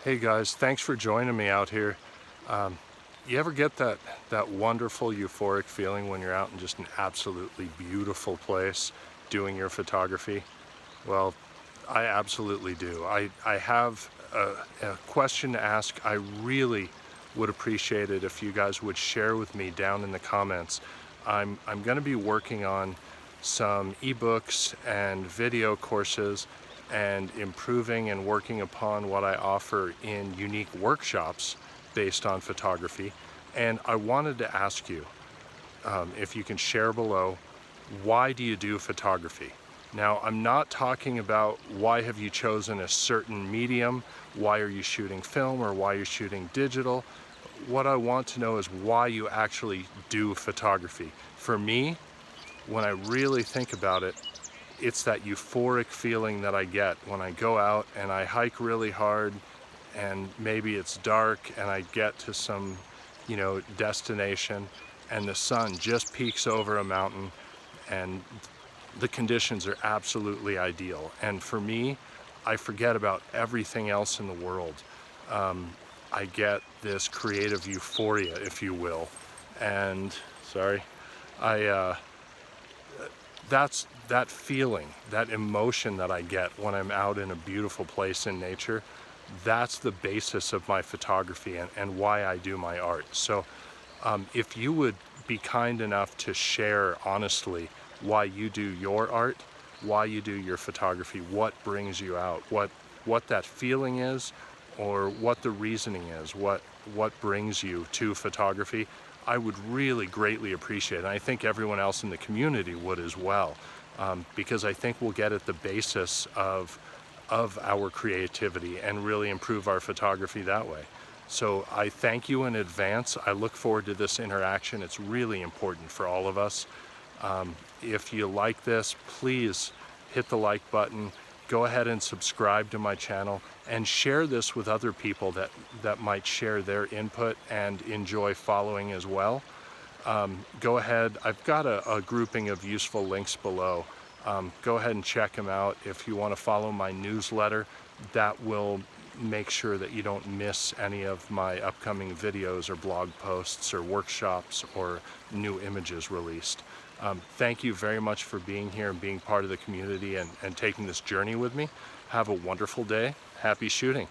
Hey guys, thanks for joining me out here. You ever get that wonderful euphoric feeling when you're out in just an absolutely beautiful place doing your photography? Well, I absolutely do. I have a question to ask. I really would appreciate it if you guys would share with me down in the comments. I'm going to be working on some ebooks and video courses and improving and working upon what I offer in unique workshops based on photography. And I wanted to ask you, if you can share below, why do you do photography? Now, I'm not talking about why have you chosen a certain medium, why are you shooting film, or why you're shooting digital. What I want to know is why you actually do photography. For me, when I really think about it, it's that euphoric feeling that I get when I go out and I hike really hard and maybe it's dark and I get to some, destination and the sun just peeks over a mountain and the conditions are absolutely ideal. And for me, I forget about everything else in the world. I get this creative euphoria, if you will. And sorry, that's that feeling, that emotion that I get when I'm out in a beautiful place in nature. That's the basis of my photography and why I do my art. So if you would be kind enough to share honestly why you do your art, why you do your photography, what brings you out, what that feeling is, or what the reasoning is, what brings you to photography, I would really greatly appreciate it. And I think everyone else in the community would as well, because I think we'll get at the basis of our creativity and really improve our photography that way. So I thank you in advance. I look forward to this interaction. It's really important for all of us. If you like this, please hit the like button. Go ahead and subscribe to my channel and share this with other people that might share their input and enjoy following as well. Go ahead, I've got a grouping of useful links below. Go ahead and check them out. If you want to follow my newsletter, that will make sure that you don't miss any of my upcoming videos or blog posts or workshops or new images released. Thank you very much for being here and being part of the community and taking this journey with me. Have a wonderful day. Happy shooting.